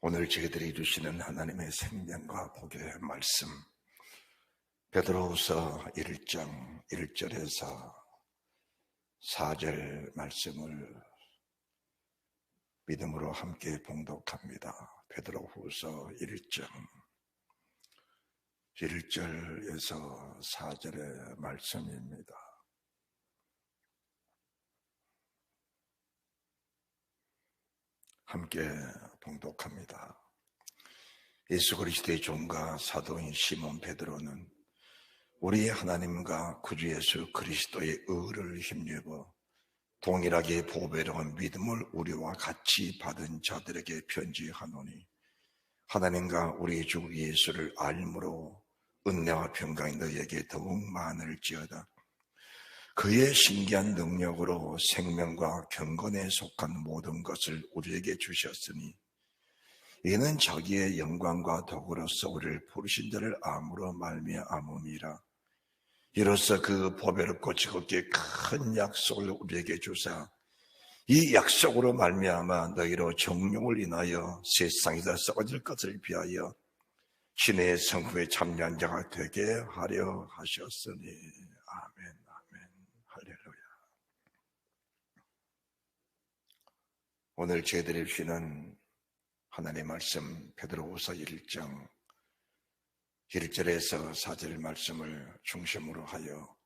오늘 저희들이 주시는 하나님의 생명과 복의 말씀, 베드로후서 1장 1절에서 4절 말씀을 믿음으로 함께 봉독합니다. 베드로후서 1장 1절에서 4절의 말씀입니다. 함께 봉독합니다. 예수 그리스도의 종과 사도인 시몬 베드로는 우리 하나님과 구주 예수 그리스도의 의를 힘입어 동일하게 보배로운 믿음을 우리와 같이 받은 자들에게 편지하노니, 하나님과 우리 주 예수를 알므로 은혜와 평강이 너희에게 더욱 많을지어다. 그의 신기한 능력으로 생명과 경건에 속한 모든 것을 우리에게 주셨으니, 이는 자기의 영광과 덕으로서 우리를 부르신 자를 암으로 말미암음이라. 이로써 그 보배롭고 지극히 큰 약속을 우리에게 주사 이 약속으로 말미암아 너희로 정욕을 인하여 세상에서 썩어질 것을 비하여 신의 성부에 참여한 자가 되게 하려 하셨으니. 아멘. 할렐루야. 오늘 저희들이 주시는 하나님의 말씀, 베드로후서 1장 1절에서 4절 말씀을 중심으로 하여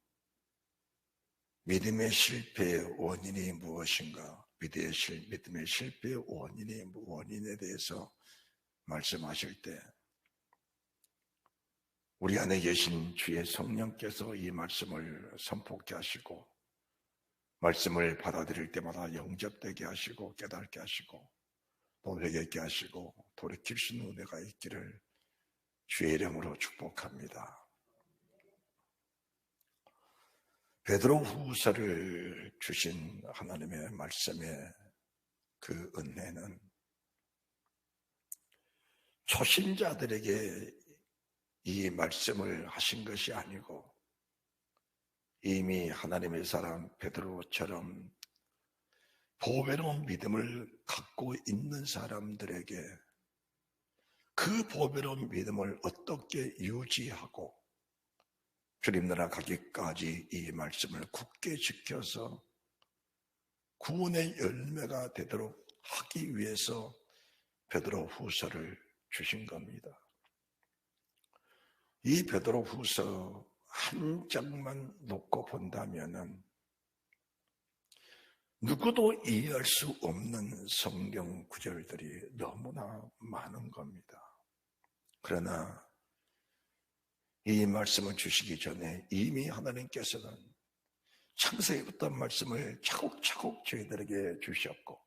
믿음의 실패의 원인이 무엇인가, 믿음의 실패의 원인에 대해서 말씀하실 때 우리 안에 계신 주의 성령께서 이 말씀을 선포케 하시고 말씀을 받아들일 때마다 영접되게 하시고 깨닫게 하시고 또 회개하게 하시고 돌이킬 수 있는 은혜가 있기를 주의 이름으로 축복합니다. 베드로후서를 주신 하나님의 말씀의 그 은혜는 초신자들에게 이 말씀을 하신 것이 아니고 이미 하나님의 사람 베드로처럼 보배로운 믿음을 갖고 있는 사람들에게 그 보배로운 믿음을 어떻게 유지하고 주님 나라 가기까지 이 말씀을 굳게 지켜서 구원의 열매가 되도록 하기 위해서 베드로후서를 주신 겁니다. 이 베드로후서 한 장만 놓고 본다면은 누구도 이해할 수 없는 성경 구절들이 너무나 많은 겁니다. 그러나 이 말씀을 주시기 전에 이미 하나님께서는 창세기부터 말씀을 차곡차곡 저희들에게 주셨고,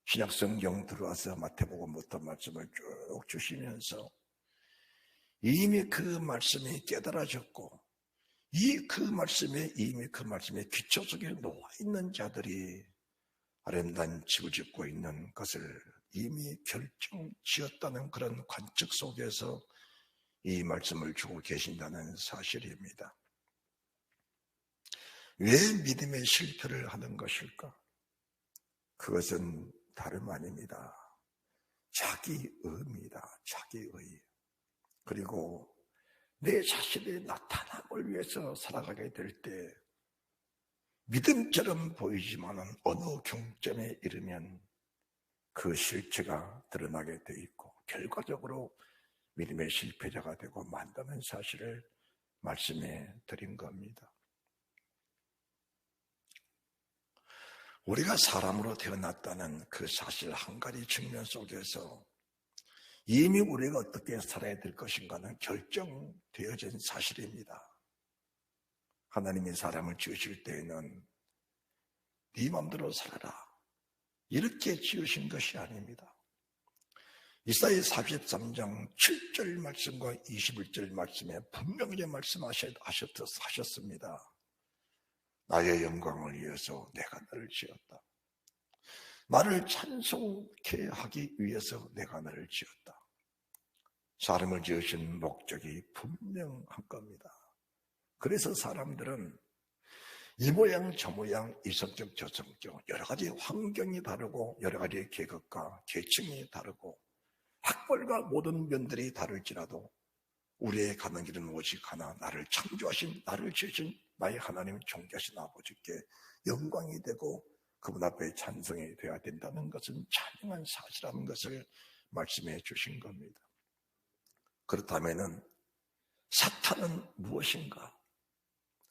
신약성경 들어와서 마태복음부터 말씀을 쭉 주시면서 이미 그 말씀이 깨달아졌고 그 말씀의 기초 속에 놓아있는 자들이 아름다운 집을 짓고 있는 것을 이미 결정지었다는 그런 관측 속에서 이 말씀을 주고 계신다는 사실입니다. 왜 믿음의 실패를 하는 것일까? 그것은 다름 아닙니다. 자기의입니다. 자기의. 그리고 내 자신의 나타남을 위해서 살아가게 될 때 믿음처럼 보이지만 어느 경점에 이르면 그 실체가 드러나게 돼 있고 결과적으로 믿음의 실패자가 되고 만다는 사실을 말씀해 드린 겁니다. 우리가 사람으로 태어났다는 그 사실 한 가지 측면 속에서 이미 우리가 어떻게 살아야 될 것인가는 결정되어진 사실입니다. 하나님이 사람을 지으실 때에는 네 마음대로 살아라 이렇게 지으신 것이 아닙니다. 이사야 43장 7절 말씀과 21절 말씀에 분명히 말씀하셨습니다. 나의 영광을 위해서 내가 너를 지었다. 나를 찬송케 하기 위해서 내가 너를 지었다. 사람을 지으신 목적이 분명한 겁니다. 그래서 사람들은 이 모양 저 모양 이 성격 저 성격 여러 가지 환경이 다르고 여러 가지 계급과 계층이 다르고 학벌과 모든 면들이 다를지라도 우리의 가는 길은 오직 하나, 나를 창조하신, 나를 지으신 나의 하나님 존귀하신 아버지께 영광이 되고 그분 앞에 찬송이 되어야 된다는 것은 찬양한 사실이라는 것을 말씀해 주신 겁니다. 그렇다면 사탄은 무엇인가?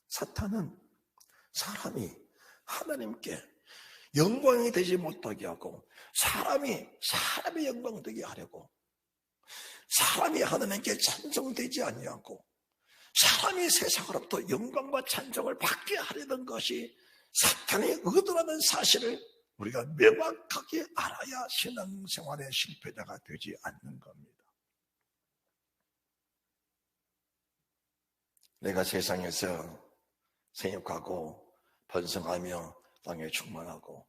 사탄은 사람이 하나님께 영광이 되지 못하게 하고 사람이 영광되게 하려고, 사람이 하나님께 찬송되지 아니하고 사람이 세상으로부터 영광과 찬송을 받게 하려는 것이 사탄의 의도라는 사실을 우리가 명확하게 알아야 신앙생활의 실패자가 되지 않는 겁니다. 내가 세상에서 생육하고 번성하며 땅에 충만하고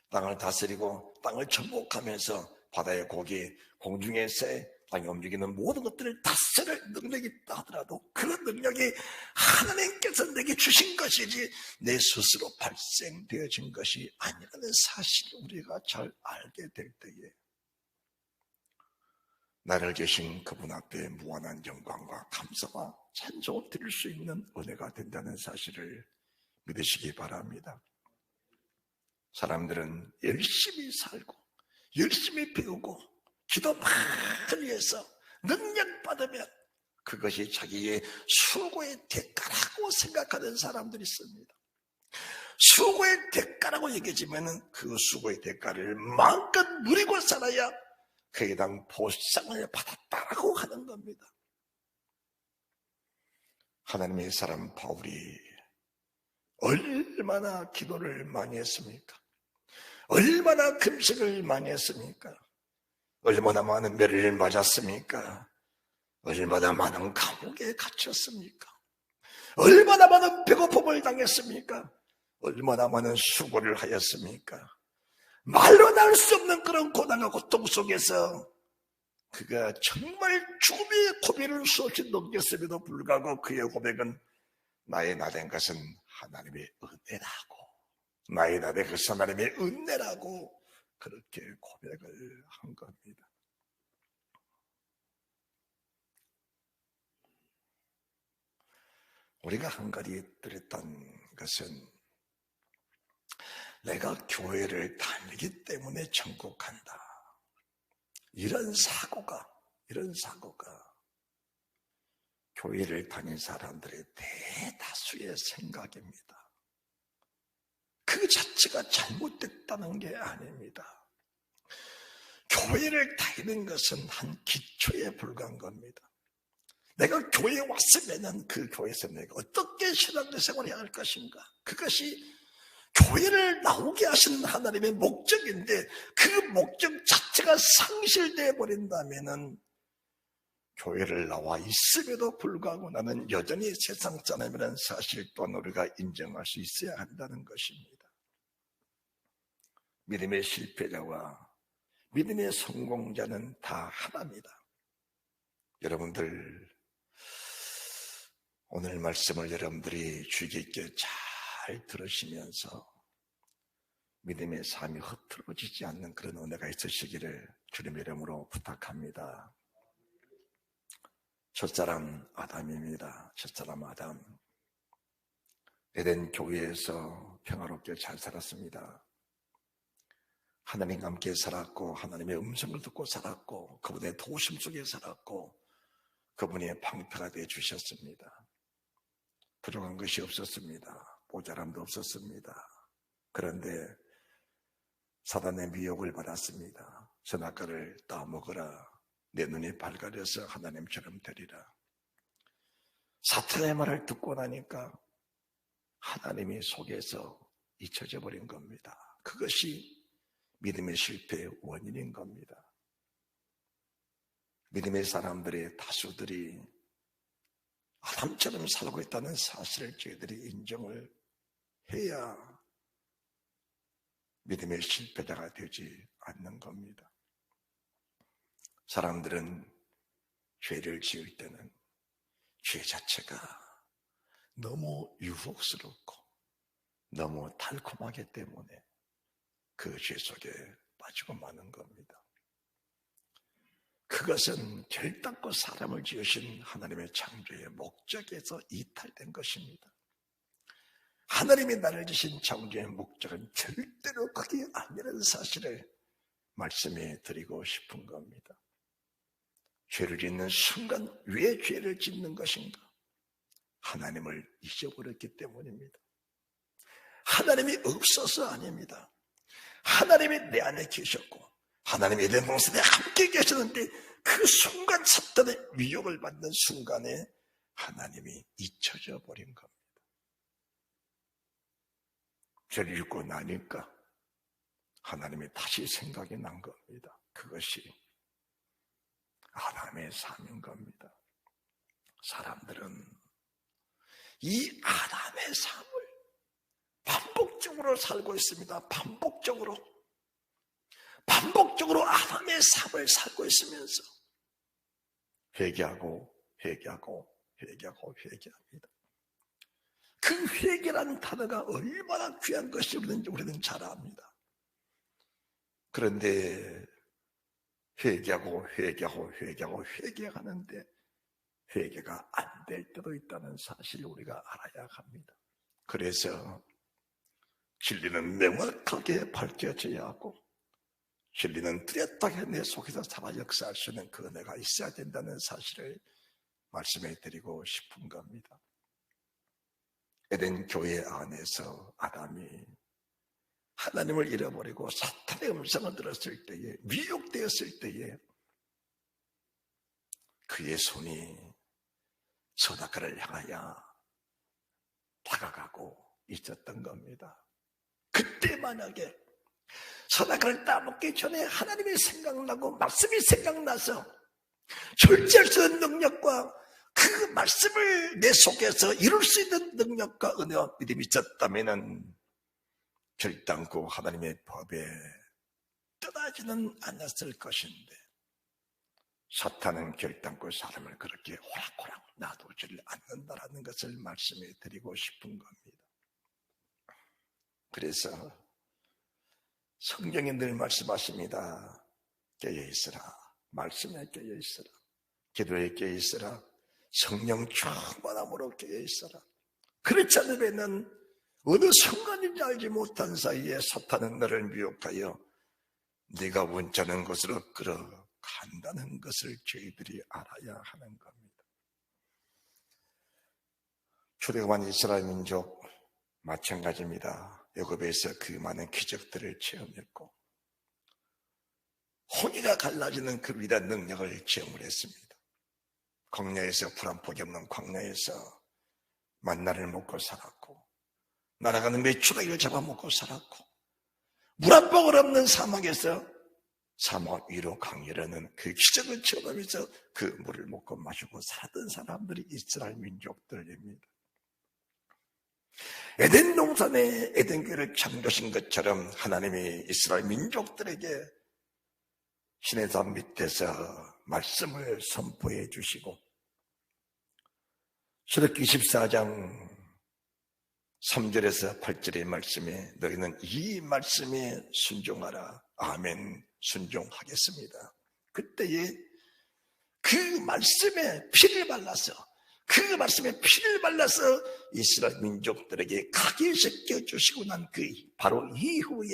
땅을 다스리고 땅을 정복하면서 바다의 고기, 공중의 새, 땅에 움직이는 모든 것들을 다스릴 능력이 있다 하더라도 그 능력이 하나님께서 내게 주신 것이지 내 스스로 발생되어진 것이 아니라는 사실을 우리가 잘 알게 될 때에 나를 계신 그분 앞에 무한한 영광과 감사와 찬송을 드릴 수 있는 은혜가 된다는 사실을 믿으시기 바랍니다. 사람들은 열심히 살고 열심히 배우고 기도 많이 해서 능력받으면 그것이 자기의 수고의 대가라고 생각하는 사람들이 있습니다. 수고의 대가라고 얘기하지만 그 수고의 대가를 마음껏 누리고 살아야 그에 대한 보상을 받았다라고 하는 겁니다. 하나님의 사람 바울이 얼마나 기도를 많이 했습니까? 얼마나 금식을 많이 했습니까? 얼마나 많은 매를 맞았습니까? 얼마나 많은 감옥에 갇혔습니까? 얼마나 많은 배고픔을 당했습니까? 얼마나 많은 수고를 하였습니까? 말로 나올 수 없는 그런 고난과 고통 속에서 그가 정말 죽음의 고비를 수없이 넘겼음에도 불구하고 그의 고백은 나의 나 된 것은 하나님의 은혜라고, 나의 나 된 것은 하나님의 은혜라고 그렇게 고백을 한 겁니다. 우리가 한 가지 들었던 것은 내가 교회를 다니기 때문에 천국 간다. 이런 사고가 교회를 다닌 사람들의 대다수의 생각입니다. 그 자체가 잘못됐다는 게 아닙니다. 교회를 다니는 것은 한 기초에 불과한 겁니다. 내가 교회에 왔으면 그 교회에서 내가 어떻게 신앙생활을 해야 할 것인가? 그것이 교회를 나오게 하시는 하나님의 목적인데 그 목적 자체가 상실되어 버린다면 교회를 나와 있음에도 불구하고 나는 여전히 세상 사람이라는 사실 또한 우리가 인정할 수 있어야 한다는 것입니다. 믿음의 실패자와 믿음의 성공자는 다 하나입니다. 여러분들 오늘 말씀을 여러분들이 주의 깊게 잘 들으시면서 믿음의 삶이 흐트러지지 않는 그런 은혜가 있으시기를 주님의 이름으로 부탁합니다. 첫사람 아담입니다. 첫사람 아담. 에덴 교회에서 평화롭게 잘 살았습니다. 하나님과 함께 살았고 하나님의 음성을 듣고 살았고 그분의 도우심 속에 살았고 그분의 방패가 되어 주셨습니다. 부족한 것이 없었습니다. 모자람도 없었습니다. 그런데 사단의 미혹을 받았습니다. 선악과를 따먹으라. 내 눈이 밝아져서 하나님처럼 되리라. 사탄의 말을 듣고 나니까 하나님이 속에서 잊혀져 버린 겁니다. 그것이 믿음의 실패의 원인인 겁니다. 믿음의 사람들의 다수들이 아담처럼 살고 있다는 사실을 저희들이 인정을 해야 믿음의 실패자가 되지 않는 겁니다. 사람들은 죄를 지을 때는 죄 자체가 너무 유혹스럽고 너무 달콤하기 때문에 그 죄 속에 빠지고 마는 겁니다. 그 그것은 결단코 사람을 지으신 하나님의 창조의 목적에서 이탈된 것입니다. 하나님이 나를 지신 창조의 목적은 절대로 그게 아니라는 사실을 말씀해 드리고 싶은 겁니다. 죄를 짓는 순간 왜 죄를 짓는 것인가? 하나님을 잊어버렸기 때문입니다. 하나님이 없어서 아닙니다. 하나님이 내 안에 계셨고 하나님이 에덴 동산에 함께 계셨는데 그 순간 사탄의 위협을 받는 순간에 하나님이 잊혀져 버린 겁니다. 죄를 짓고 나니까 하나님이 다시 생각이 난 겁니다. 그것이 아담의 삶인 겁니다. 사람들은 이 아담의 삶을 반복적으로 살고 있습니다. 반복적으로 아담의 삶을 살고 있으면서 회개하고 회개합니다. 그 회개라는 단어가 얼마나 귀한 것이 우리는 잘 압니다. 그런데 회개하고 회개하는데 회개가 안 될 때도 있다는 사실을 우리가 알아야 합니다. 그래서 진리는 명확하게 밝혀져야 하고 진리는 뚜렷하게 내 속에서 살아 역사할 수 있는 그 은혜가 있어야 된다는 사실을 말씀해 드리고 싶은 겁니다. 에덴 교회 안에서 아담이 하나님을 잃어버리고 사탄의 음성을 들었을 때에, 미혹되었을 때에 그의 손이 선악과를 향하여 다가가고 있었던 겁니다. 그때 만약에 선악과를 따먹기 전에 하나님이 생각나고 말씀이 생각나서 절제할 수 있는 능력과 그 말씀을 내 속에서 이룰 수 있는 능력과 은혜와 믿음이 있었다면 결단코 하나님의 법에 떠나지는 않았을 것인데 사탄은 결단코 사람을 그렇게 호락호락 놔두지를 않는다라는 것을 말씀해 드리고 싶은 겁니다. 그래서 성경에 늘 말씀하십니다. 깨어있으라, 말씀에 깨어있으라, 기도에 깨어있으라, 성령 충만함으로 깨어있으라. 그렇지 않으면 어느 순간인지 알지 못한 사이에 사탄은 너를 미혹하여 네가 원치 않는 곳으로 끌어간다는 것을 저희들이 알아야 하는 겁니다. 출애굽한 이스라엘 민족 마찬가지입니다. 애굽에서 그 많은 기적들을 체험했고 홍해가 갈라지는 그 위대한 능력을 체험을 했습니다. 광야에서 불 한 폭이 없는 광야에서 만나를 먹고 살았고 날아가는 메추라기를 잡아먹고 살았고 물 한 방울 없는 사막에서 사막 위로 강이라는 그 기적을 체험하면서 그 물을 먹고 마시고 살았던 사람들이 이스라엘 민족들입니다. 에덴 동산에 에덴 교회를 창조하신 것처럼 하나님이 이스라엘 민족들에게 신의 산 밑에서 말씀을 선포해 주시고 출애굽기 24장 3절에서 8절의 말씀에 너희는 이 말씀에 순종하라. 아멘. 순종하겠습니다. 그때에 그 말씀에 피를 발라서 이스라엘 민족들에게 각인시켜 주시고 난 그 바로 이후에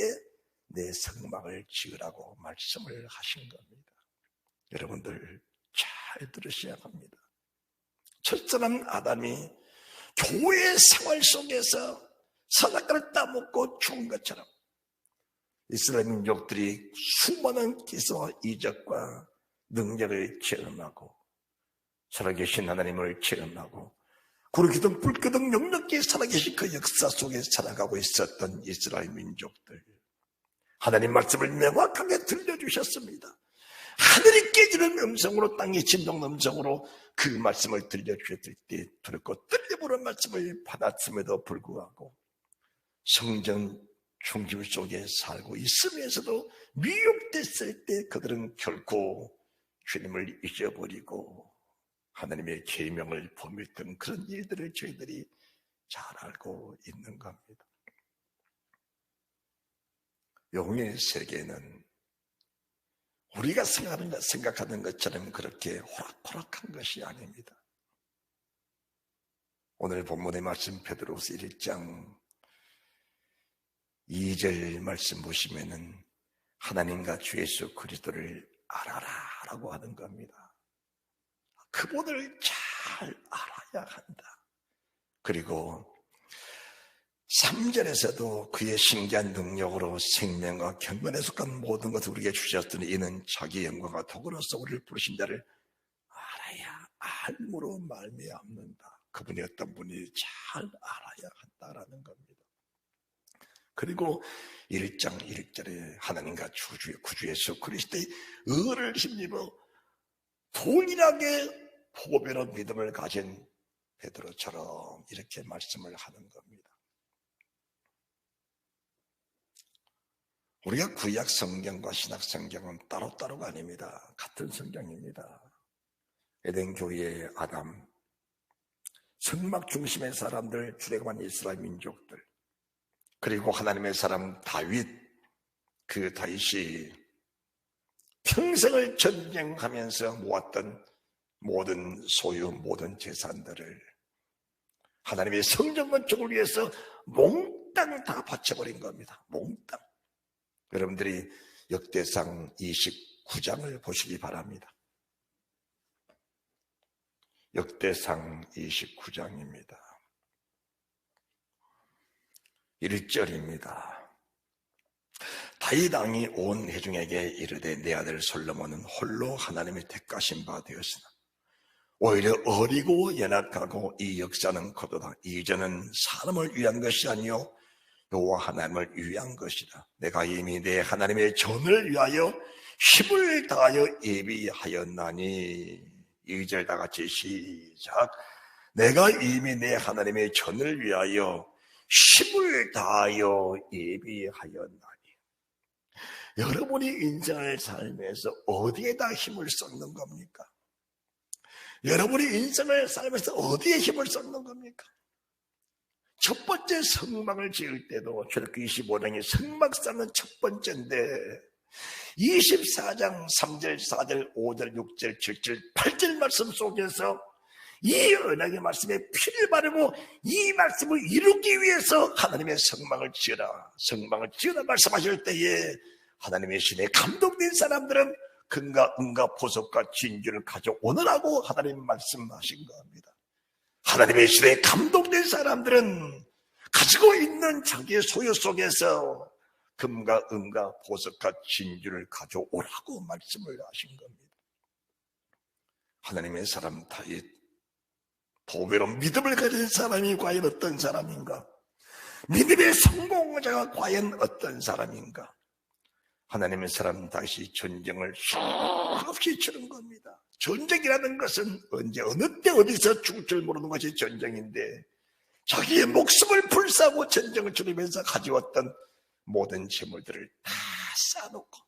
내 성막을 지으라고 말씀을 하신 겁니다. 여러분들 잘 들으셔야 합니다. 첫사람 아담이 교회 생활 속에서 선악과를 따먹고 죽은 것처럼 이스라엘 민족들이 수많은 기사와 이적과 능력을 체험하고 살아계신 하나님을 체험하고 구름기둥 불기둥 역력히 살아계신 그 역사 속에 살아가고 있었던 이스라엘 민족들, 하나님 말씀을 명확하게 들려주셨습니다. 하늘이 깨지는 음성으로, 땅이 진동하는 음성으로 그 말씀을 들려주셨을 때 두렵고 떨려보는 말씀을 받았음에도 불구하고 성전 중심 속에 살고 있으면서도 미혹됐을 때 그들은 결코 주님을 잊어버리고 하나님의 계명을 범했던 그런 일들을 저희들이 잘 알고 있는 겁니다. 영의 세계는 우리가 생각하는 것처럼 그렇게 호락호락한 것이 아닙니다. 오늘 본문의 말씀 베드로후서 1장 2절 말씀 보시면은 하나님과 주 예수 그리스도를 알아라 라고 하는 겁니다. 그분을 잘 알아야 한다. 그리고 3절에서도 그의 신기한 능력으로 생명과 경건에 속한 모든 것을 우리에게 주셨으니 이는 자기 영광과 덕으로서 우리를 부르신 자를 알아야 알므로 말미암는다. 그분이 어떤 분이 잘 알아야 한다라는 겁니다. 그리고 1장 1절에 하나님과 구주 예수 그리스도의 의를 힘입어 동일하게 보배로운 믿음을 가진 베드로처럼 이렇게 말씀을 하는 겁니다. 우리가 구약 성경과 신약 성경은 따로따로가 아닙니다. 같은 성경입니다. 에덴 교회의 아담, 성막 중심의 사람들, 출애굽한 이스라엘 민족들, 그리고 하나님의 사람 다윗, 그 다윗이 평생을 전쟁하면서 모았던 모든 소유, 모든 재산들을 하나님의 성전 건축을 위해서 몽땅 다 바쳐버린 겁니다. 몽땅. 여러분들이 역대상 29장을 보시기 바랍니다. 역대상 29장입니다. 1절입니다. 다윗 왕이 온 회중에게 이르되 내 아들 솔로몬은 홀로 하나님의 택하신 바 되었으나 오히려 어리고 연약하고 이 역사는 거도다. 이전은 사람을 위한 것이 아니요 여호와 하나님을 위한 것이다. 내가 이미 내 하나님의 전을 위하여 힘을 다하여 예비하였나니. 2절 다 같이 시작. 내가 이미 내 하나님의 전을 위하여 힘을 다하여 예비하였나니. 여러분이 인생을 살면서 어디에다 힘을 쏟는 겁니까? 여러분이 인생을 살면서 어디에 힘을 쏟는 겁니까? 첫 번째 성막을 지을 때도 출애굽기 25장이 성막 쌓는 첫 번째인데 24장 3절, 4절, 5절, 6절, 7절, 8절 말씀 속에서 이 언약의 말씀에 피를 바르고 이 말씀을 이루기 위해서 하나님의 성막을 지어라, 성막을 지어라 말씀하실 때에 하나님의 신에 감동된 사람들은 금과 은과 보석과 진주를 가져오느라고 하나님 말씀하신 겁니다. 하나님의 신에 감동된 사람들은 가지고 있는 자기의 소유 속에서 금과 은과 보석과 진주를 가져오라고 말씀을 하신 겁니다. 하나님의 사람 다윗, 보배로운 믿음을 가진 사람이 과연 어떤 사람인가? 믿음의 성공자가 과연 어떤 사람인가? 하나님의 사람 다시 전쟁을 수없이 치른 겁니다. 전쟁이라는 것은 언제 어느 때 어디서 죽을 줄 모르는 것이 전쟁인데 자기의 목숨을 불사하고 전쟁을 치르면서 가져왔던 모든 재물들을 다 쌓아놓고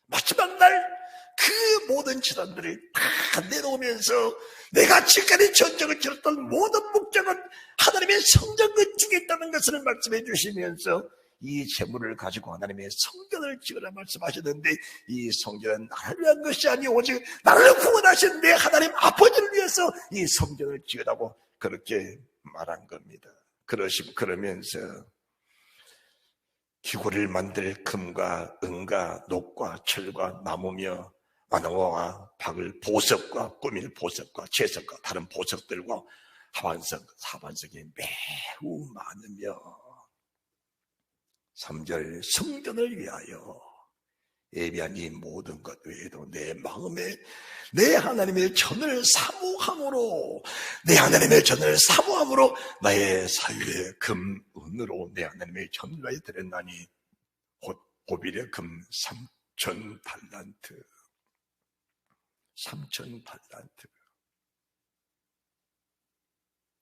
마지막 날 그 모든 재산들을 다 내놓으면서 내가 지금까지 전쟁을 치렀던 모든 목적은 하나님의 성전 건축에 있다는 것을 말씀해 주시면서 이 재물을 가지고 하나님의 성전을 지으라 말씀하셨는데 이 성전은 나를 위한 것이 아니오 오직 나를 구원하신 내 하나님 아버지를 위해서 이 성전을 지으라고 그렇게 말한 겁니다. 그러면서 기구를 만들 금과 은과 녹과 철과 나무며 만화와 박을 보석과 꾸밀 보석과 채석과 다른 보석들과 하반석이 매우 많으며 3절 성전을 위하여 예비한 이 모든 것 외에도 내 마음에 내 하나님의 전을 사모함으로 나의 사유의 금, 은으로 내 하나님의 전을 드렸나니 곧 고비려 금 3,000달란트 3,000달란트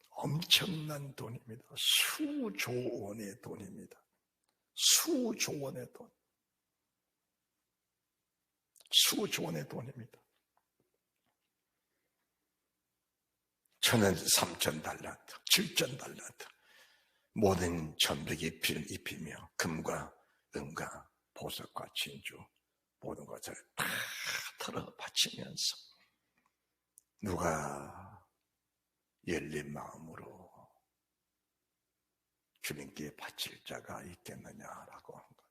엄청난 돈입니다. 수조 원의 돈입니다. 수조 원의 돈. 수조 원의 돈입니다. 저는 3,000달란트, 7,000달란트 모든 전백이 입히며 금과 은과 보석과 진주 모든 것을 다 털어 바치면서 누가 열린 마음으로 주님께 바칠 자가 있겠느냐라고 한 겁니다.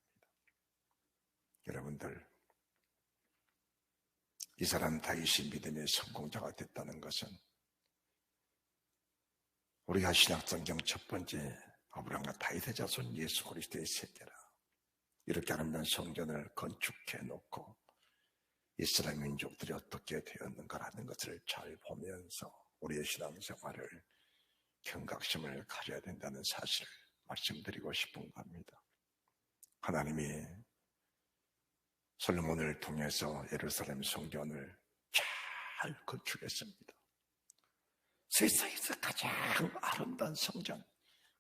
여러분들, 이 사람 다윗이 믿음의 성공자가 됐다는 것은 우리가 신약성경 첫 번째 아브라함과 다윗의 자손 예수 그리스도의 세계라, 이렇게 아름다운 성전을 건축해 놓고 이스라엘 민족들이 어떻게 되었는가라는 것을 잘 보면서 우리의 신앙생활을 경각심을 가져야 된다는 사실을 말씀드리고 싶은 겁니다. 하나님이 솔로몬을 통해서 예루살렘 성전을 잘 건축했습니다. 세상에서 가장 아름다운 성전,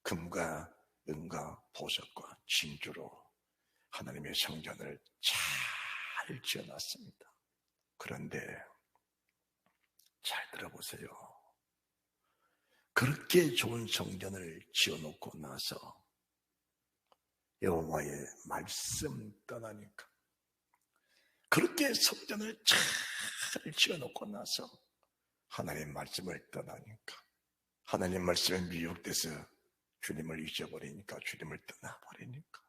금과 은과 보석과 진주로 하나님의 성전을 잘 지어놨습니다. 그런데 잘 들어보세요. 그렇게 좋은 성전을 지어놓고 나서 여호와의 말씀 떠나니까, 그렇게 성전을 잘 지어놓고 나서 하나님의 말씀을 떠나니까, 하나님 말씀에 미혹돼서 주님을 잊어버리니까, 주님을 떠나버리니까,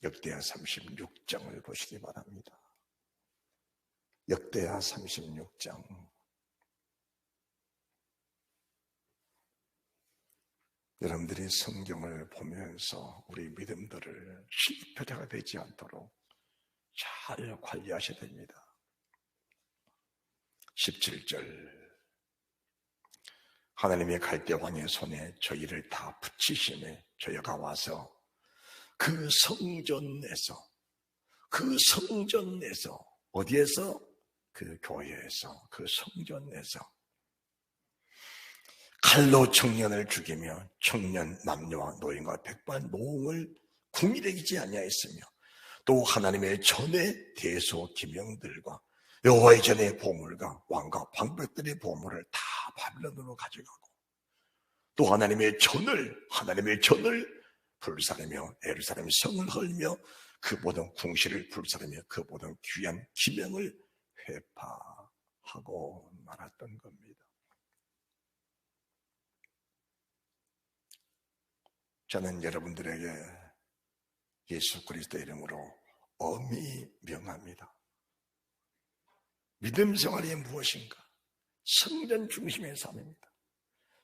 역대하 36장을 보시기 바랍니다. 역대하 36장. 여러분들이 성경을 보면서 우리 믿음들을 실패가 되지 않도록 잘 관리하셔야 됩니다. 17절, 하나님의 갈대왕의 손에 저희를 다 붙이시매 저희가 와서 그 성전에서 어디에서? 그 교회에서, 그 성전에서 칼로 청년을 죽이며 청년 남녀와 노인과 백발 노홍을 궁일이지 아니하였으며 또 하나님의 전의 대소 기명들과 여호와의 전의 보물과 왕과 방백들의 보물을 다 바빌론으로 가져가고 또 하나님의 전을 불사르며 예루살렘 성을 헐며 그 모든 궁시를 불사르며 그 모든 귀한 기명을 회파하고 말았던 겁니다. 저는 여러분들에게 예수 그리스도 이름으로 엄히 명합니다. 믿음 생활이 무엇인가? 성전 중심의 삶입니다.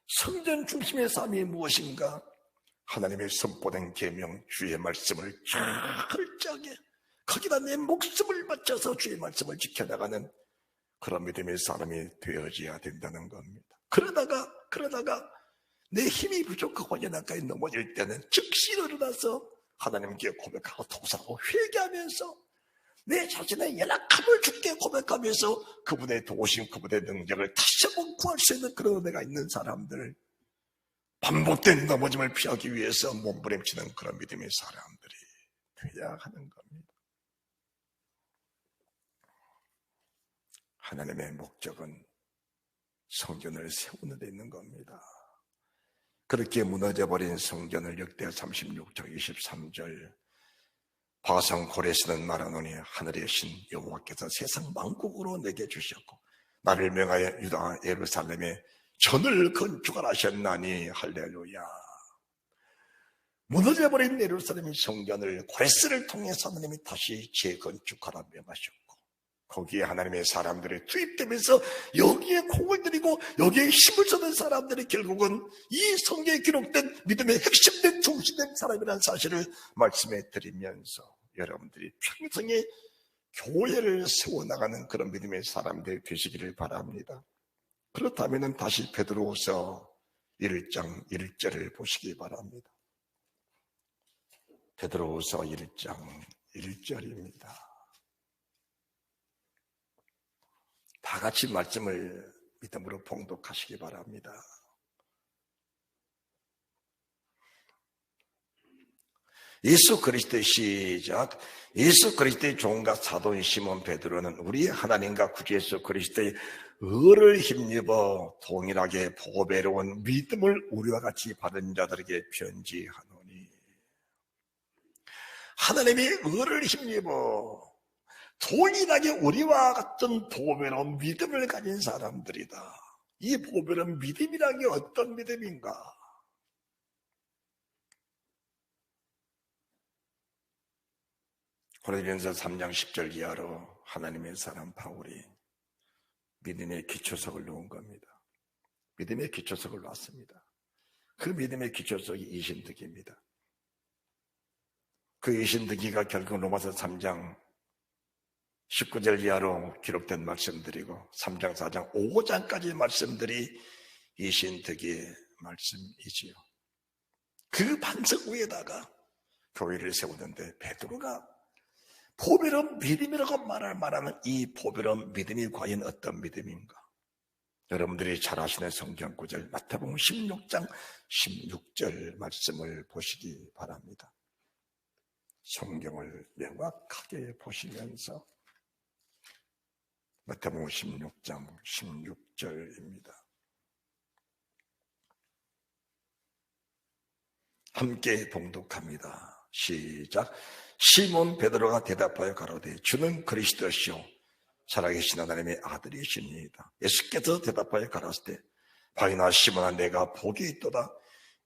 성전 중심의 삶이 무엇인가? 하나님의 선포된 계명 주의 말씀을 철저하게 거기다 내 목숨을 바쳐서 주의 말씀을 지켜나가는 그런 믿음의 사람이 되어져야 된다는 겁니다. 그러다가 내 힘이 부족하고 연약까지 넘어질 때는 즉시 일어나서 하나님께 고백하고 통사하고 회개하면서 내 자신의 연약함을 주께 고백하면서 그분의 도우심, 그분의 능력을 다시 한번 구할 수 있는 그런 은혜가 있는 사람들, 반복된 넘어짐을 피하기 위해서 몸부림치는 그런 믿음의 사람들이 되어야 하는 겁니다. 하나님의 목적은 성전을 세우는 데 있는 겁니다. 그렇게 무너져버린 성전을 역대하 36장 23절, 화성 고레스는 말하노니 하늘의 신 여호와께서 세상 만국으로 내게 주셨고 나를 명하여 유다 예루살렘에 전을 건축하셨나니 할렐루야. 무너져버린 예루살렘 성전을 고레스를 통해서 하나님이 다시 재건축하라 명하셨고 거기에 하나님의 사람들이 투입되면서 여기에 공을 들이고 여기에 힘을 쏟은 사람들이 결국은 이 성경에 기록된 믿음의 핵심된 중심된 사람이라는 사실을 말씀해 드리면서 여러분들이 평생에 교회를 세워나가는 그런 믿음의 사람들 되시기를 바랍니다. 그렇다면 다시 베드로후서 1장 1절을 보시기 바랍니다. 베드로후서 1장 1절입니다. 다 같이 말씀을 믿음으로 봉독하시기 바랍니다. 예수 그리스도의 시작. 예수 그리스도의 종과 사도인 시몬 베드로는 우리 하나님과 구주 예수 그리스도의 의를 힘입어 동일하게 보배로운 믿음을 우리와 같이 받은 자들에게 편지하노니. 하나님의 의를 힘입어 동일하게 우리와 같은 보배로운 믿음을 가진 사람들이다. 이 보배로운 믿음이라는 게 어떤 믿음인가? 고린도전서 3장 10절 이하로 하나님의 사람 바울이 믿음의 기초석을 놓은 겁니다. 믿음의 기초석을 놨습니다. 그 믿음의 기초석이 이신득입니다. 그 이신득이가 결국 로마서 3장 19절 이하로 기록된 말씀들이고 3장, 4장, 5장까지 말씀들이 이신득의 말씀이지요. 그 반석 위에다가 교회를 세우는데 베드로가 보배로운 믿음이라고 말할 만하면 이 보배로운 믿음이 과연 어떤 믿음인가? 여러분들이 잘 아시는 성경 구절 마태복음 16장 16절 말씀을 보시기 바랍니다. 성경을 명확하게 보시면서 마태복음 16장 16절입니다. 함께 봉독합니다. 시작. 시몬 베드로가 대답하여 가로되 주는 그리스도시요 살아계신 하나님의 아들이시니이다. 예수께서 대답하여 가라사대 바요나 시몬아 내가 복이 있도다.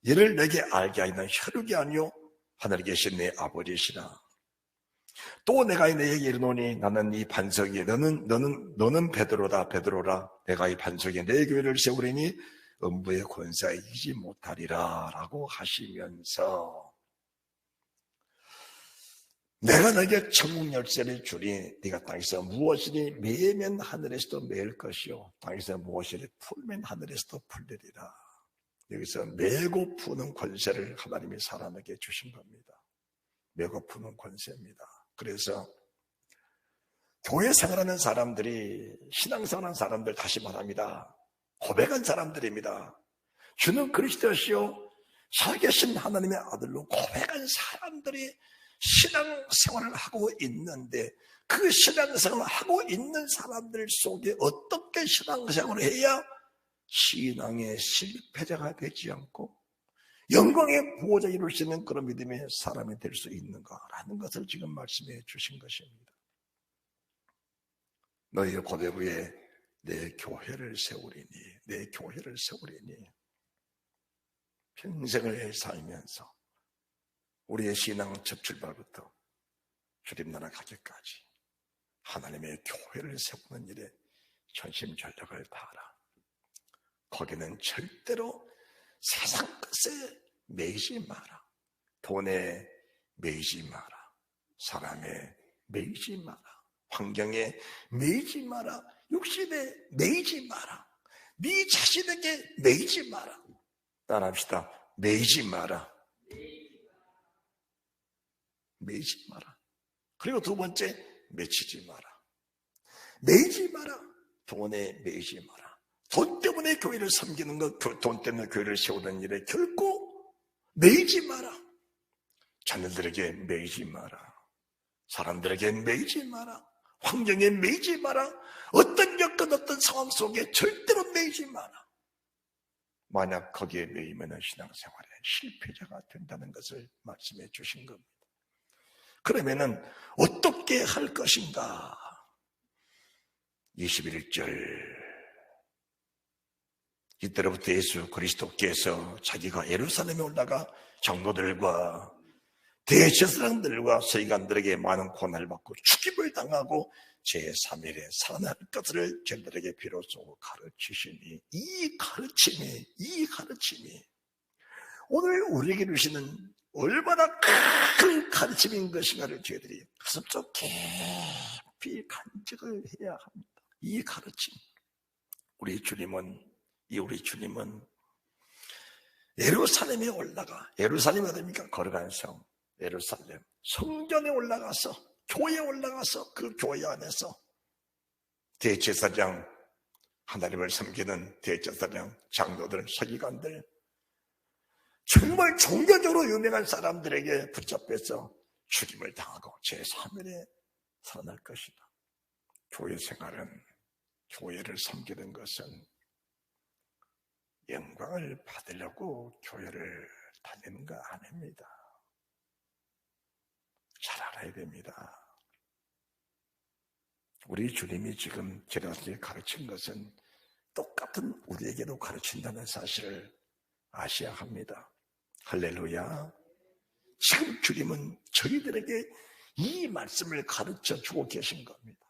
이를 내게 알게 하는 혈육이 아니요 하늘에 계신 내 아버지시라. 또 내가 너에게 이르노니 나는 이 반석 위에 너는 베드로다. 베드로라. 내가 이 반석 위에 내 교회를 세우리니 음부의 권세에 이기지 못하리라 라고 하시면서 내가 너에게 천국 열쇠를 주리. 네가 땅에서 무엇이니 매면 하늘에서도 매일 것이요 땅에서 무엇이니 풀면 하늘에서도 풀리리라. 여기서 매고 푸는 권세를 하나님이 사람에게 주신 겁니다. 매고 푸는 권세입니다. 그래서 교회 생활하는 사람들이 신앙생활하는 사람들 다시 말합니다. 고백한 사람들입니다. 주는 그리스도시요 살아계신 하나님의 아들로 고백한 사람들이 신앙생활을 하고 있는데 그 신앙생활을 하고 있는 사람들 속에 어떻게 신앙생활을 해야 신앙의 실패자가 되지 않고 영광의 보호자 이룰 수 있는 그런 믿음의 사람이 될 수 있는가라는 것을 지금 말씀해 주신 것입니다. 너희의 고백 위에 내 교회를 세우리니 내 교회를 세우리니 평생을 살면서 우리의 신앙 첫 출발부터 주님 나라 가기까지 하나님의 교회를 세우는 일에 전심전력을 다하라. 거기는 절대로 세상 것에 매이지 마라. 돈에 매이지 마라. 사람에 매이지 마라. 환경에 매이지 마라. 욕심에 매이지 마라. 네 자신에게 매이지 마라. 따라합시다. 매이지 마라. 매이지 마라. 그리고 두 번째, 맺히지 마라. 매이지 마라. 돈에 매이지 마라. 돈 때문에 교회를 섬기는 것, 돈 때문에 교회를 세우는 일에 결코 매이지 마라. 자녀들에게 매이지 마라. 사람들에게 매이지 마라. 환경에 매이지 마라. 어떤 여건, 어떤 상황 속에 절대로 매이지 마라. 만약 거기에 매이면 신앙생활에 실패자가 된다는 것을 말씀해 주신 겁니다. 그러면은 어떻게 할 것인가? 21절. 이때로부터 예수 그리스도께서 자기가 예루살렘에 올라가 장로들과 대제사장들과 서기관들에게 많은 고난을 받고 죽임을 당하고 제3일에 살아날 것을 저들에게 비로소 가르치시니 이 가르침이 오늘 우리에게 주시는 얼마나 큰 가르침인 것인가를 저희들이 가슴속 깊이 간직을 해야 합니다. 이 가르침. 우리 주님은 예루살렘에 올라가, 예루살렘이 어딥니까? 거룩한 성, 예루살렘. 성전에 올라가서, 교회에 올라가서 그 교회 안에서 대제사장, 하나님을 섬기는 대제사장, 장로들, 서기관들, 정말 종교적으로 유명한 사람들에게 붙잡혀서 죽임을 당하고 제3일에 살아날 것이다. 교회 생활은, 교회를 섬기는 것은 영광을 받으려고 교회를 다니는 거 아닙니다. 잘 알아야 됩니다. 우리 주님이 지금 제자들에게 가르친 것은 똑같은 우리에게도 가르친다는 사실을 아셔야 합니다. 할렐루야. 지금 주님은 저희들에게 이 말씀을 가르쳐 주고 계신 겁니다.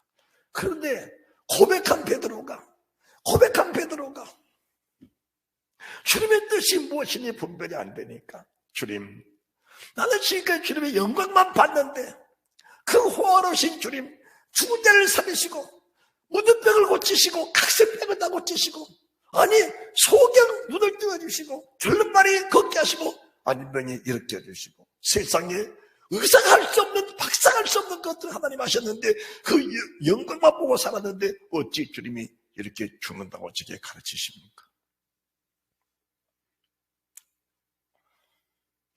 그런데 고백한 베드로가 주님의 뜻이 무엇이니 분별이 안 되니까, 주님, 나는 지금까지 주님의 영광만 봤는데 그 호화로우신 주님, 죽은 자를 살리시고 무드병을 고치시고 각색병을 다 고치시고, 아니 소경 눈을 띄워주시고 절른 말이 걷게 하시고 안병이 일으켜 주시고, 세상에 의상할 수 없는, 박상할 수 없는 것들 하나님 하셨는데 그 영광만 보고 살았는데 어찌 주님이 이렇게 죽는다고 저게 가르치십니까?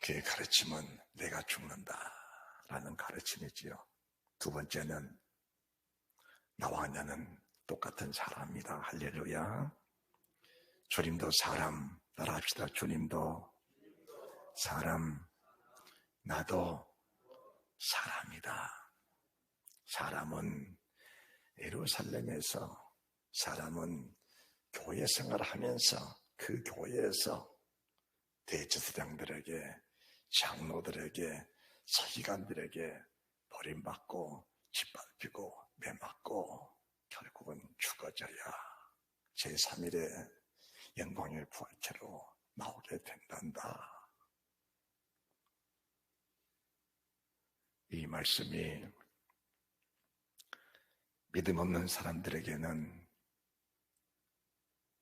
그의 가르침은 내가 죽는다라는 가르침이지요. 두 번째는 나와 너는 똑같은 사람이다. 할렐루야. 주님도 사람, 따라합시다. 주님도 사람, 나도 사람이다. 사람은 예루살렘에서, 사람은 교회 생활을 하면서 그 교회에서 대제사장들에게, 장로들에게, 서기관들에게 버림받고 짓밟히고 매맞고 결국은 죽어져야 제3일에 영광의 부활체로 나오게 된단다. 이 말씀이 믿음 없는 사람들에게는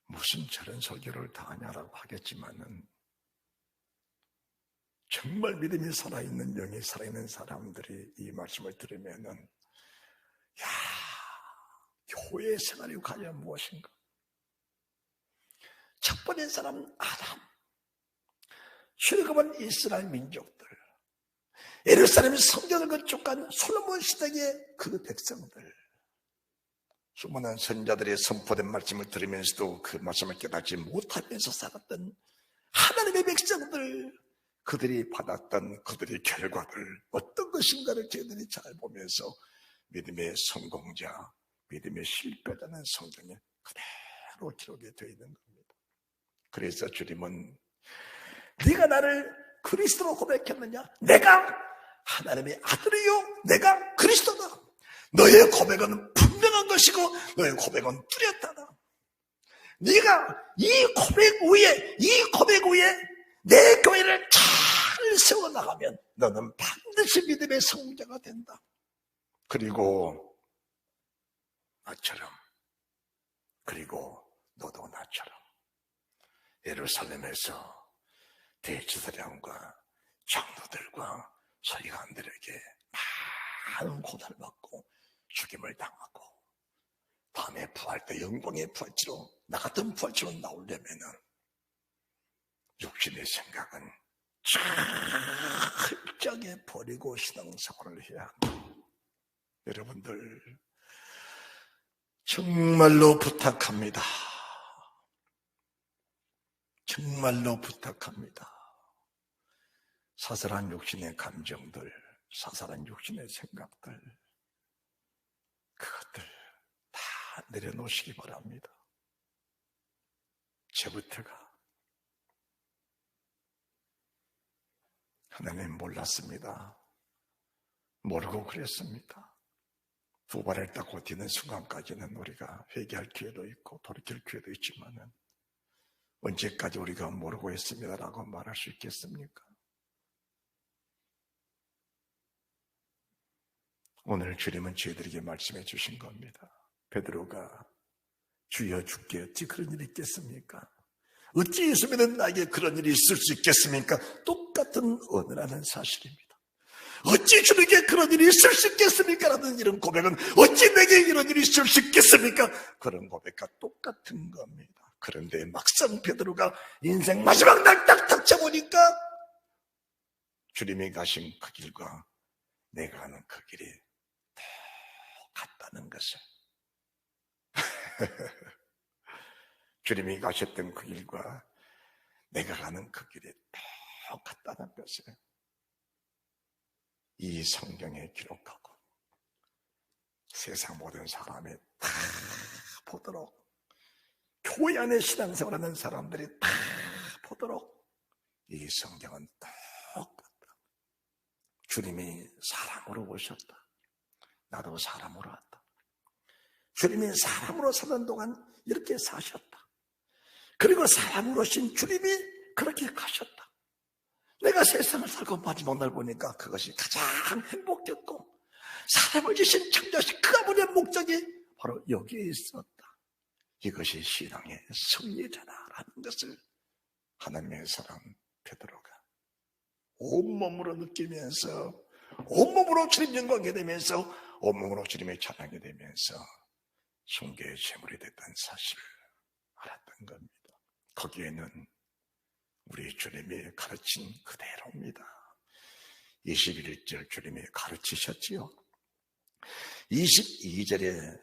무슨 저런 설교를 다 하냐라고 하겠지만은, 정말 믿음이 살아있는, 영이 살아있는 사람들이 이 말씀을 들으면은, 야, 교회 생활이 과연 무엇인가? 첫 번째 사람 아담, 출애굽한 이스라엘 민족들, 예루살렘 성전을 건축한 솔로몬 시대의 그 백성들, 수많은 선자들의 선포된 말씀을 들으면서도 그 말씀을 깨닫지 못하면서 살았던 하나님의 백성들, 그들이 받았던 그들의 결과들 어떤 것인가를 저희들이 잘 보면서 믿음의 성공자, 믿음의 실패자는 성경에 그대로 기록이 되어 있는 겁니다. 그래서 주님은 네가 나를 그리스도로 고백했느냐? 내가 하나님의 아들이요, 내가 그리스도다. 너의 고백은 분명한 것이고 너의 고백은 뚜렷하다. 네가 이 고백 위에 내 교회를 잘 세워나가면 너는 반드시 믿음의 성자가 된다. 그리고 나처럼, 그리고 너도 나처럼 예루살렘에서 대제사장과 장로들과 서기관들에게 많은 고난을 받고 죽임을 당하고 다음에 부활 때 영광의 부활체로, 나 같은 부활체로 나오려면은 육신의 생각은 철저하게 버리고 신앙생활을 해야 합니다. 여러분들 정말로 부탁합니다. 정말로 부탁합니다. 사살한 육신의 감정들, 사살한 육신의 생각들, 그것들 다 내려놓으시기 바랍니다. 저부터가 하나님 몰랐습니다. 모르고 그랬습니다. 두 발을 딱 걷히는 순간까지는 우리가 회개할 기회도 있고 돌이킬 기회도 있지만은 언제까지 우리가 모르고 있습니다라고 말할 수 있겠습니까? 오늘 주님은 저희들에게 말씀해 주신 겁니다. 베드로가 주여 주께 어찌 그런 일이 있겠습니까? 어찌 예수 믿는 나에게 그런 일이 있을 수 있겠습니까? 똑같은 언어라는 사실입니다. 어찌 주님께 그런 일이 있을 수 있겠습니까? 라는 이런 고백은 어찌 내게 이런 일이 있을 수 있겠습니까? 그런 고백과 똑같은 겁니다. 그런데 막상 베드로가 인생 마지막 날 딱 닥쳐보니까 주님이 가신 그 길과 내가 가는 그 길이 똑같다는 것을 주님이 가셨던 그 길과 내가 가는 그 길이 똑같다는 것을 이 성경에 기록하고 세상 모든 사람이 다 보도록, 교회 안에 신앙생활하는 사람들이 다 보도록 이 성경은 똑같다. 주님이 사람으로 오셨다. 나도 사람으로 왔다. 주님이 사람으로 사는 동안 이렇게 사셨다. 그리고 사람으로 오신 주님이 그렇게 가셨다. 내가 세상을 살고 마지막 날 보니까 그것이 가장 행복했고, 사람을 지신 창조하신 그 아버지의 목적이 바로 여기에 있었다. 이것이 신앙의 승리잖아라는 것을 하나님의 사람 베드로가 온몸으로 느끼면서, 온몸으로 주님 영광하게 되면서, 온몸으로 주님의 찬양하게 되면서 숭배의 제물이 됐다는 사실을 알았던 겁니다. 거기에는 우리 주님이 가르친 그대로입니다. 21절 주님이 가르치셨지요. 22절에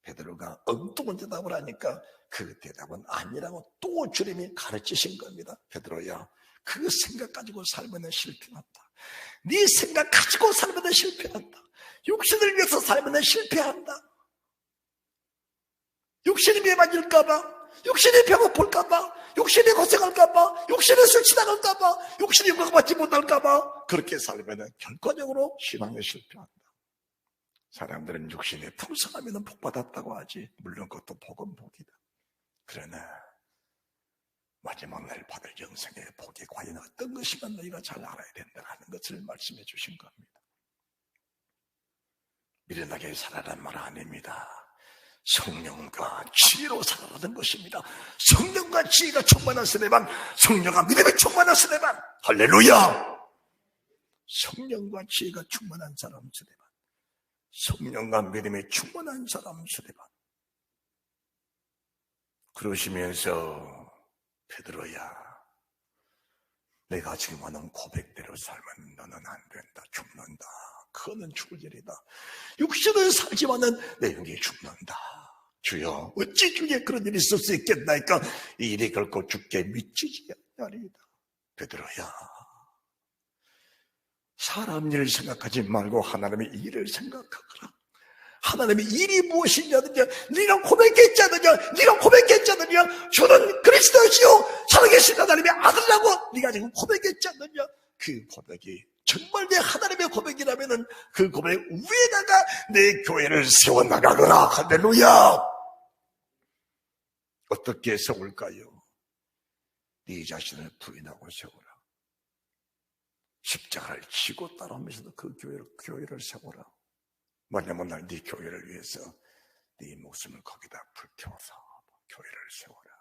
베드로가 엉뚱한 대답을 하니까 그 대답은 아니라고 또 주님이 가르치신 겁니다. 베드로야, 그 생각 가지고 살면 실패한다. 네 생각 가지고 살면 실패한다. 육신을 위해서 살면 실패한다. 육신이 매맞을까봐, 육신이 배고플까봐, 육신이 고생할까봐, 육신이 술 취당할까봐, 육신이 영광받지 못할까봐 그렇게 살면 결과적으로 신앙에 실패한다. 사람들은 육신이 풍성하면 복받았다고 하지, 물론 그것도 복은 복이다. 그러나 마지막 날 받을 영생의 복이 과연 어떤 것이면 너희가 잘 알아야 된다는 것을 말씀해 주신 겁니다. 미련하게 살아라는 말 아닙니다. 성령과 지혜로 살아가는 것입니다. 성령과 지혜가 충만한 세대만, 성령과 믿음이 충만한 세대만, 할렐루야! 성령과 지혜가 충만한 사람 세대만, 성령과 믿음이 충만한 사람 세대만. 그러시면서 베드로야, 내가 지금 하는 고백대로 살면 너는 안 된다. 죽는다. 그거는 죽을 일이다. 육신은 살지만은 내 영이 죽는다. 주여, 어찌 주에 그런 일이 있을 수 있겠나이까? 이 일이 결코 죽게 미치지 않으리이다. 베드로야, 사람 일을 생각하지 말고 하나님의 일을 생각하거라. 하나님의 일이 무엇이냐느냐, 네가 고백했지 않느냐, 네가 고백했지 않느냐, 주는 그리스도시요 살아계신 하나님의 아들이라고 네가 지금 고백했지 않느냐. 그 고백이 정말 내 하나님의 고백이라면은 그 고백 위에다가 내 교회를 세워나가거라. 할렐루야. 어떻게 세울까요? 네 자신을 부인하고 세우라. 십자가를 지고 따라오면서도 그 교회를 세워라. 뭐냐면 날 네 교회를 위해서 네 목숨을 거기다 불태워서 교회를 세워라.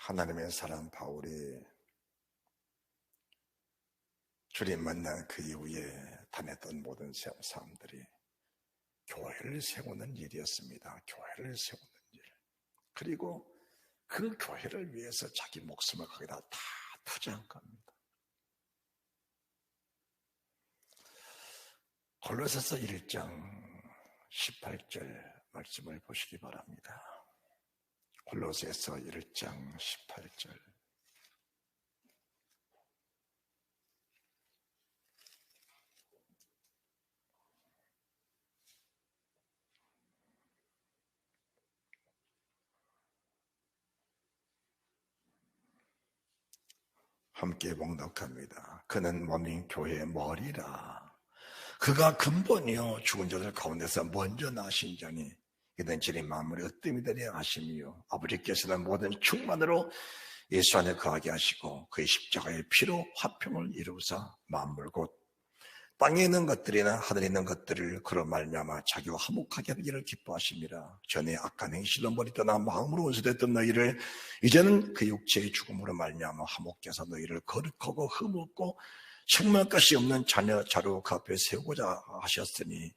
하나님의 사람 바울이 주님 만난 그 이후에 다녔던 모든 사람들이 교회를 세우는 일이었습니다. 교회를 세우는 일. 그리고 그 교회를 위해서 자기 목숨을 거기다 다 투자한 겁니다. 골로새서 1장 18절 말씀을 보시기 바랍니다. 골로새서 1장 18절. 함께 봉독합니다. 그는 몸인 교회의 머리라. 그가 근본이요 죽은 자들 가운데서 먼저 나신 자니 이는 진리 만물이 으뜸이 되려 하심이요 아버지께서는 모든 충만으로 예수 안에 거하게 하시고 그의 십자가의 피로 화평을 이루사 만물 곧 땅에 있는 것들이나 하늘에 있는 것들을 그로 말미암아 자기와 화목하게 하기를 기뻐하심이라. 전에 악한 행실로 머리 떠나 마음으로 원수됐던 너희를 이제는 그 육체의 죽음으로 말미암아 화목케 하사 너희를 거룩하고 흠없고 책망할 것이 없는 자녀자로 그 앞에 세우고자 하셨으니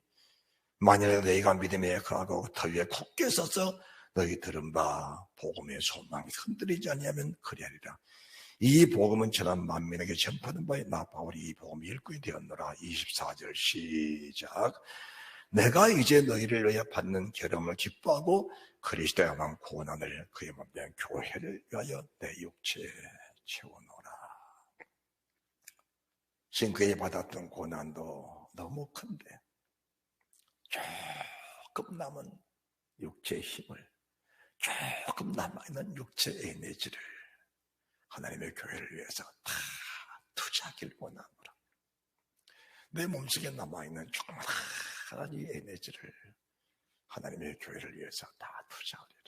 만일 너희가 믿음에 거하고 더 위에 굳게 서서 너희 들은 바 복음의 소망이 흔들리지 아니하면 그리하리라. 이 복음은 전한 만민에게 전파하는 바에 나 바울이 이 복음이 일꾼이 되었노라. 24절 시작. 내가 이제 너희를 위하여 받는 결함을 기뻐하고 그리스도의 영광 구원하늘 그의 몸된 교회를 위하여 내 육체에 채워놓으라. 지금까지 받았던 고난도 너무 큰데 조금 남은 육체의 힘을, 조금 남아있는 육체의 에너지를 하나님의 교회를 위해서 다 투자하길 원하노라. 내 몸속에 남아있는 조그마한 이 에너지를 하나님의 교회를 위해서 다 투자하리라.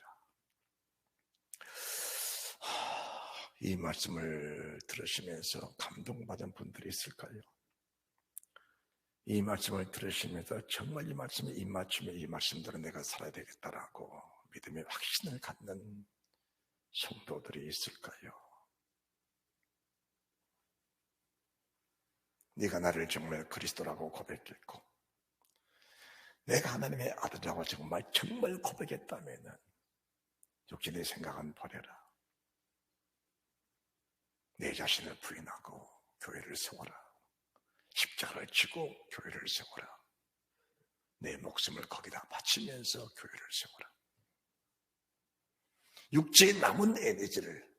이 말씀을 들으시면서 감동받은 분들이 있을까요? 이 말씀을 들으시면서 정말 이 말씀에 입맞춤에 이 말씀대로 내가 살아야 되겠다라고 믿음의 확신을 갖는 성도들이 있을까요? 네가 나를 정말 그리스도라고 고백했고 내가 하나님의 아들이라고 정말 고백했다면 육신의 생각은 버려라. 내 자신을 부인하고 교회를 세워라. 십자가를 지고 교회를 세워라. 내 목숨을 거기다 바치면서 교회를 세워라. 육체의 남은 에너지를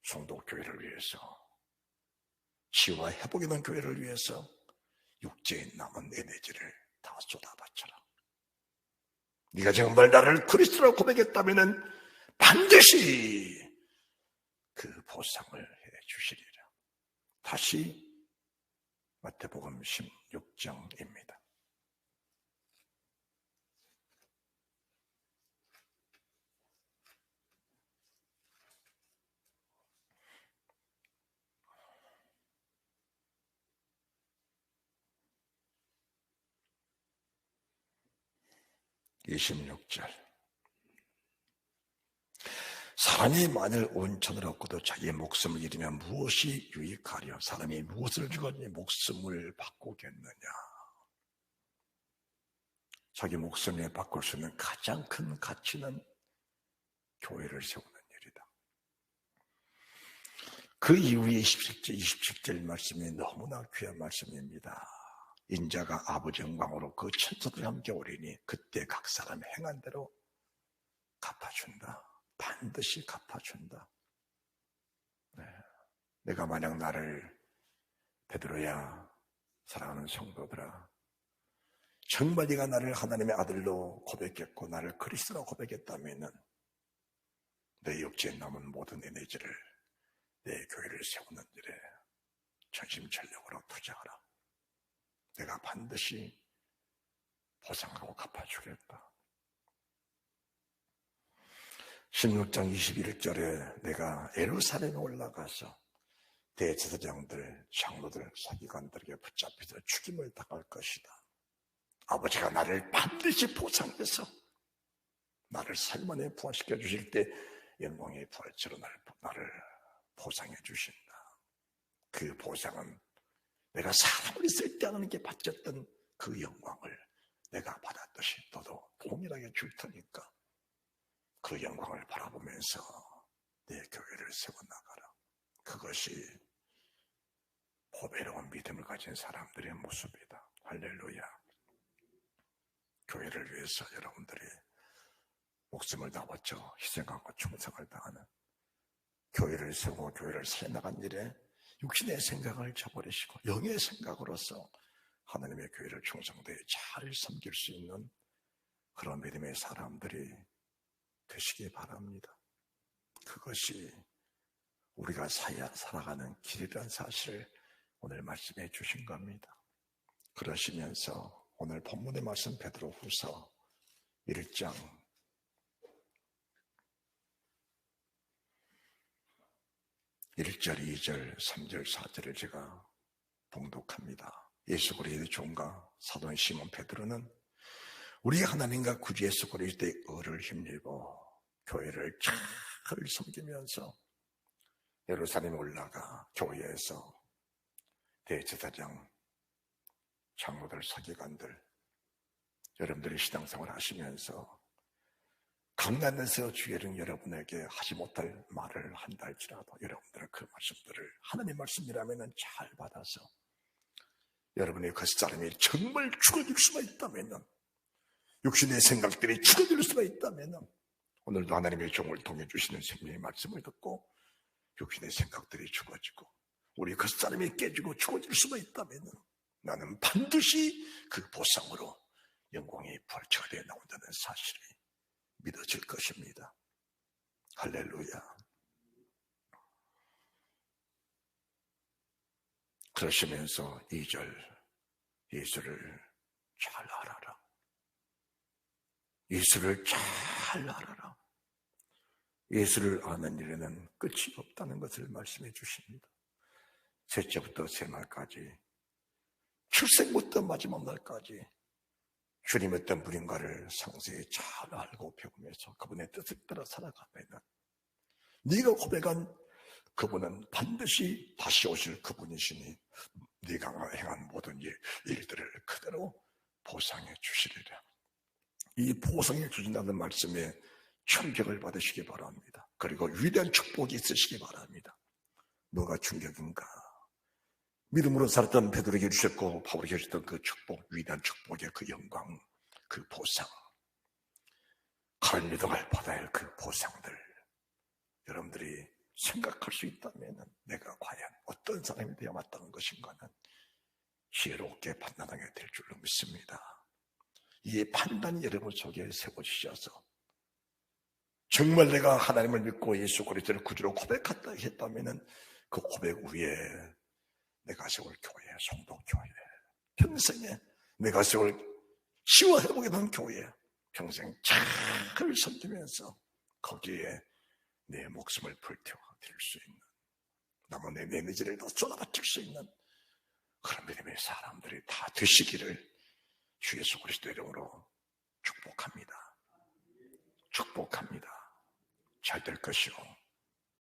성도 교회를 위해서, 치유와 회복이 된 교회를 위해서 육체의 남은 에너지를 다 쏟아바쳐라. 네가 정말 나를 그리스도라고 고백했다면 반드시 그 보상을 해 주시리라. 다시 마태복음 16장입니다. 사람이 만일 온 천을 얻고도 자기의 목숨을 잃으면 무엇이 유익하려? 사람이 무엇을 주거니 목숨을 바꾸겠느냐? 자기 목숨을 바꿀 수 있는 가장 큰 가치는 교회를 세우는 일이다. 그 이후에 27절 말씀이 너무나 귀한 말씀입니다. 인자가 아버지 영광으로 그 천사들과 함께 오리니 그때 각 사람 행한 대로 갚아준다. 반드시 갚아준다. 네. 내가 만약 나를 베드로야, 사랑하는 성도들아, 정말 네가 나를 하나님의 아들로 고백했고 나를 그리스도로 고백했다면 내 육체에 남은 모든 에너지를 내 교회를 세우는 일에 전심전력으로 투자하라. 내가 반드시 보상하고 갚아주겠다. 16장 21절에 내가 예루살렘에 올라가서 대제사장들, 장로들, 서기관들에게 붙잡혀서 죽임을 당할 것이다. 아버지가 나를 반드시 보상해서 나를 살만에 부활시켜 주실 때 영광의 부활체로 나를 보상해 주신다. 그 보상은 내가 사람을 있을 때 하나님께 바쳤던 그 영광을 내가 받았듯이 너도 동일하게 줄 테니까 그 영광을 바라보면서 내 교회를 세워나가라. 그것이 보배로운 믿음을 가진 사람들의 모습이다. 할렐루야. 교회를 위해서 여러분들이 목숨을 다 바쳐 희생하고 충성을 다하는 교회를 세우고 교회를 살려나간 일에 육신의 생각을 저버리시고 영의 생각으로서 하나님의 교회를 충성되게 잘 섬길 수 있는 그런 믿음의 사람들이 되시기 바랍니다. 그것이 우리가 살아가는 길이라는 사실을 오늘 말씀해 주신 겁니다. 그러시면서 오늘 본문의 말씀 베드로후서 1장 1절, 2절, 3절, 4절을 제가 봉독합니다. 예수 그리스도의 종과 사도 시몬 베드로는 우리 하나님과 구주 예수 그리스도의 의를 힘입어 교회를 잘 섬기면서 예루살렘에 올라가 교회에서 대제사장, 장로들, 서기관들, 여러분들이 신앙생활 하시면서 강단에서 주일은 여러분에게 하지 못할 말을 한다 할지라도 여러분들은 그 말씀들을 하나님 말씀이라면 잘 받아서 여러분의 그 사람이 정말 죽어질 수가 있다면, 육신의 생각들이 죽어질 수가 있다면 오늘도 하나님의 종을 통해 주시는 생명의 말씀을 듣고 육신의 생각들이 죽어지고 우리 겉사람이 깨지고 죽어질 수만 있다면 나는 반드시 그 보상으로 영광이 부활체가 되어 나온다는 사실이 믿어질 것입니다. 할렐루야. 그러시면서 2절, 예수를 잘 알아라. 예수를 잘 알아라. 예수를 아는 일에는 끝이 없다는 것을 말씀해 주십니다. 셋째부터 셋날까지, 출생부터 마지막 날까지 주님의 어떤 분인가를 상세히 잘 알고 배우면서 그분의 뜻을 따라 살아가면 네가 고백한 그분은 반드시 다시 오실 그분이시니 네가 행한 모든 일들을 그대로 보상해 주시리라. 이 보상해 주신다는 말씀에 충격을 받으시기 바랍니다. 그리고 위대한 축복이 있으시기 바랍니다. 뭐가 충격인가? 믿음으로 살았던 베드로에게 주셨고 바울에게 주셨던 그 축복, 위대한 축복의 그 영광, 그 보상, 갈미동을 받아야 할 그 보상들, 여러분들이 생각할 수 있다면 내가 과연 어떤 사람이 되어 마땅한 것인가는 지혜롭게 판단하게 될 줄로 믿습니다. 이 판단이 여러분 속에 세워지셔서 정말 내가 하나님을 믿고 예수 그리스도를 구주로 고백했다 했다면 그 고백 위에 내가 세울 교회, 성도교회, 평생에 내가 세울 치유해보게 된 교회, 평생 잘 섬기면서 거기에 내 목숨을 불태워드릴 수 있는, 남은 내 에너지를 다 쏟아바칠 수 있는 그런 믿음의 사람들이 다 되시기를 주 예수 그리스도의 이름으로 축복합니다. 축복합니다. 잘 될 것이요